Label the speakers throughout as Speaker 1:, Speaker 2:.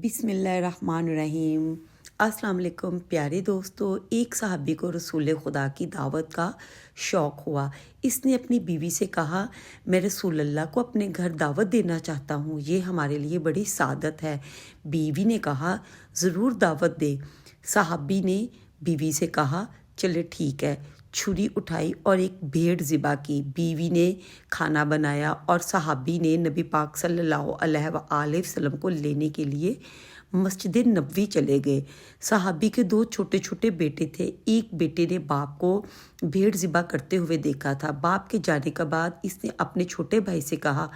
Speaker 1: बिस्मिल्लाहिर्रहमानिर्रहीम। अस्सलाम वालेकुम प्यारे दोस्तों। एक सहाबी को रसूल खुदा की दावत का शौक़ हुआ। इसने अपनी बीवी से कहा, मैं रसूल अल्लाह को अपने घर दावत देना चाहता हूँ, ये हमारे लिए बड़ी सादत है। बीवी ने कहा, ज़रूर दावत दे। सहाबी ने बीवी से कहा, चले ठीक है। छुरी उठाई और एक भेड़ ज़िबा की। बीवी ने खाना बनाया और सहाबी ने नबी पाक सल्लल्लाहु अलैहि वसल्लम को लेने के लिए मस्जिद नबवी चले गए। सहाबी के 2 छोटे छोटे बेटे थे। एक बेटे ने बाप को भेड़ ज़िबा करते हुए देखा था। बाप के जाने के बाद इसने अपने छोटे भाई से कहा,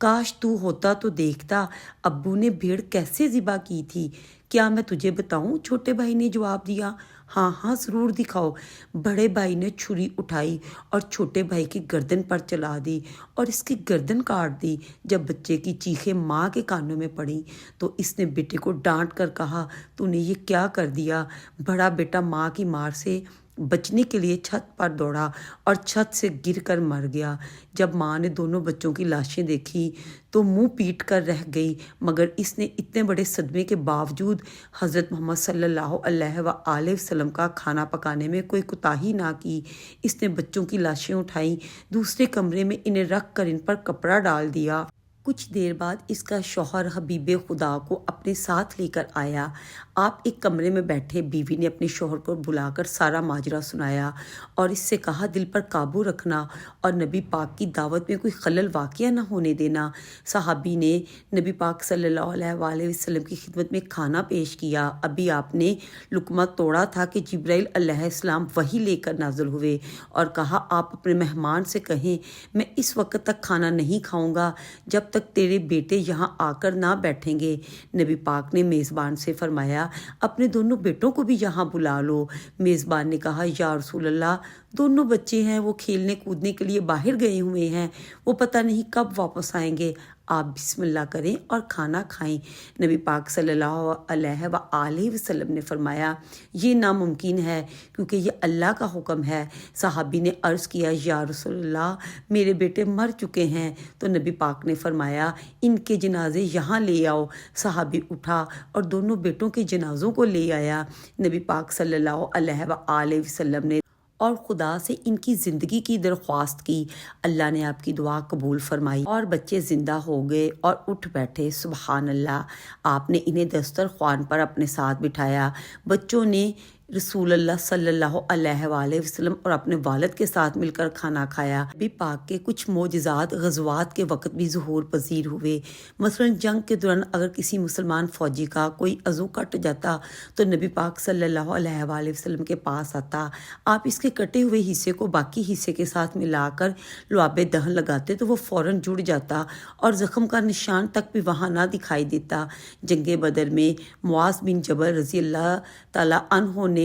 Speaker 1: काश तू होता तो देखता अब्बू ने भेड़ कैसे ज़िबा की थी। क्या मैं तुझे बताऊं? छोटे भाई ने जवाब दिया। हाँ हाँ ज़रूर दिखाओ। बड़े भाई ने छुरी उठाई और छोटे भाई की गर्दन पर चला दी और इसकी गर्दन काट दी। जब बच्चे की चीखें माँ के कानों में पड़ी तो इसने बेटे को डांट कर कहा, तूने ये क्या कर दिया? बड़ा बेटा माँ की मार से बचने के लिए छत पर दौड़ा और छत से गिरकर मर गया। जब माँ ने दोनों बच्चों की लाशें देखी तो मुंह पीट कर रह गई, मगर इसने इतने बड़े सदमे के बावजूद हज़रत मोहम्मद सल्लल्लाहु अलैहि वसल्लम का खाना पकाने में कोई कोताही ना की। इसने बच्चों की लाशें उठाई, दूसरे कमरे में इन्हें रख कर इन पर कपड़ा डाल दिया। कुछ देर बाद इसका शौहर हबीब खुदा को अपने साथ लेकर आया। आप एक कमरे में बैठे। बीवी ने अपने शौहर को बुलाकर सारा माजरा सुनाया और इससे कहा, दिल पर काबू रखना और नबी पाक की दावत में कोई खलल वाक़या न होने देना। सहाबी ने नबी पाक सल्लल्लाहु अलैहि वसल्लम की खिदमत में खाना पेश किया। अभी आपने लुकमा तोड़ा था कि जिब्राइल अलैहिस्सलाम वही लेकर नाज़िल हुए और कहा, आप अपने मेहमान से कहें, मैं इस वक्त तक खाना नहीं खाऊंगा जब तक तेरे बेटे यहाँ आकर ना बैठेंगे। नबी पाक ने मेज़बान से फरमाया, अपने दोनों बेटों को भी यहाँ बुला लो। मेज़बान ने कहा, या रसूल अल्लाह, दोनों बच्चे हैं, वो खेलने कूदने के लिए बाहर गए हुए हैं, वो पता नहीं कब वापस आएंगे। आप बिस्मिल्लाह करें और खाना खाएं। नबी पाक सल्लल्लाहु अलैहि वसल्लम ने फरमाया, ये नामुमकिन है क्योंकि ये अल्लाह का हुक्म है। सहाबी ने अर्ज़ किया, या रसूलल्लाह, मेरे बेटे मर चुके हैं। तो नबी पाक ने फरमाया, इनके जनाजे यहाँ ले आओ। सहाबी उठा और दोनों बेटों के जनाजों को ले आया। नबी पाक सल्लल्लाहु अलैहि वसल्लम ने और खुदा से इनकी ज़िंदगी की दरख्वास्त की। अल्लाह ने आपकी दुआ कबूल फरमाई और बच्चे ज़िंदा हो गए और उठ बैठे। सुबहान अल्लाह। आपने इन्हें दस्तरख्वान पर अपने साथ बिठाया। बच्चों ने रसूल अल्लाह सल्लल्लाहु अलैहि वसल्लम और अपने वालिद के साथ मिलकर खाना खाया। नबी पाक के कुछ मोजज़ात गज़वात के वक़्त भी ज़ुहूर पज़ीर हुए। मसलन जंग के दौरान अगर किसी मुसलमान फ़ौजी का कोई अज़ू कट जाता तो नबी पाक सल्लल्लाहु अलैहि वसल्लम के पास आता। आप इसके कटे हुए हिस्से को बाकी हिस्से के साथ मिलाकर लुआब दहन लगाते तो वो फ़ौरन जुड़ जाता और ज़ख़म का निशान तक भी वहाँ ना दिखाई देता। जंग बदर में मुआज़ बिन जबल रज़ी अल्लाह ताला अन्हो ने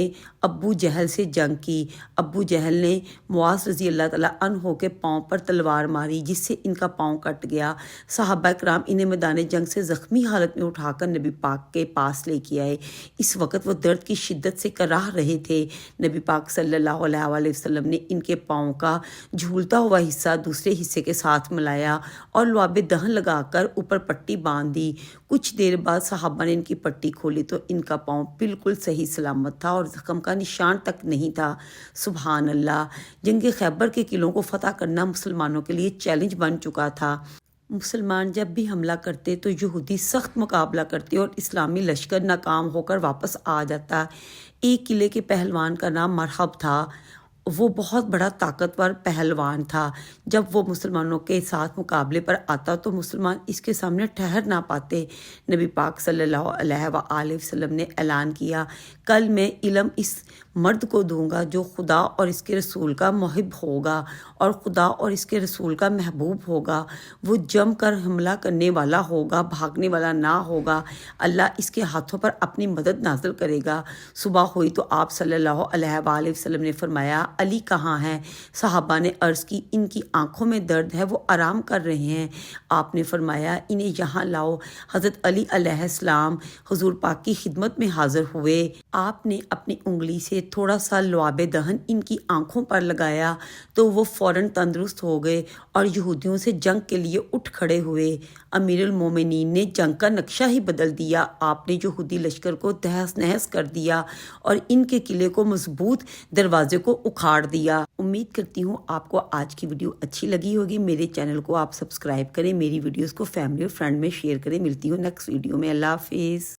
Speaker 1: अब्बू जहल से जंग की। अब्बू जहल ने मुआज़ रज़ी अल्लाह ताला अन्हो के पाँव पर तलवार मारी जिससे इनका पाँव कट गया। सहाबा कराम इन्हें मैदान जंग से ज़ख्मी हालत में उठाकर नबी पाक के पास लेके आए। इस वक्त वो दर्द की शिद्दत से कराह रहे थे। नबी पाक सल्लल्लाहु अलैहि वसल्लम ने इनके पाँव का झूलता हुआ हिस्सा दूसरे हिस्से के साथ मिलाया और लुआब दहन लगाकर ऊपर पट्टी बांध दी। कुछ देर बाद सहाबा ने इनकी पट्टी खोली तो इनका पाँव बिल्कुल सही सलामत था और ज़ख़म का निशान तक नहीं था। सुबहान अल्लाह। जंग खैबर के किलों को फ़तह करना मुसलमानों के लिए चैलेंज बन चुका था। मुसलमान जब भी हमला करते तो यहूदी सख्त मुकाबला करते और इस्लामी लश्कर नाकाम होकर वापस आ जाता। एक किले के पहलवान का नाम मरहब था। वो बहुत बड़ा ताकतवर पहलवान था। जब वो मुसलमानों के साथ मुकाबले पर आता तो मुसलमान इसके सामने ठहर ना पाते। नबी पाक सल्लल्लाहु अलैहि वसल्लम ने ऐलान किया, कल मैं इल्म इस मर्द को दूंगा जो खुदा और इसके रसूल का मुहिब होगा और खुदा और इसके रसूल का महबूब होगा। वो जम कर हमला करने वाला होगा, भागने वाला ना होगा। अल्लाह इसके हाथों पर अपनी मदद नाज़िल करेगा। सुबह हुई तो आप सल्लल्लाहु अलैहि वसल्लम ने फरमाया, अली कहाँ हैं? सहाबा ने अर्ज़ की, इनकी आंखों में दर्द है, वो आराम कर रहे हैं। आपने फरमाया, इन्हें यहाँ लाओ। हज़रत अली अलैहिस्सलाम हुज़ूर पाक की खिदमत में हाज़िर हुए। आपने अपनी उंगली से थोड़ा सा लुआब दहन इनकी आंखों पर लगाया तो वो फ़ौरन तंदुरुस्त हो गए और यहूदियों से जंग के लिए उठ खड़े हुए। अमीरुल मोमिनीन ने जंग का नक्शा ही बदल दिया। आपने यहूदी लश्कर को तहस नहस कर दिया और इनके किले को मजबूत दरवाजे को उखाड़ दिया। उम्मीद करती हूँ आपको आज की वीडियो अच्छी लगी होगी। मेरे चैनल को आप सब्सक्राइब करें, मेरी वीडियोस को फैमिली और फ्रेंड में शेयर करें। मिलती हूँ नेक्स्ट वीडियो में। अल्लाह हाफिज़।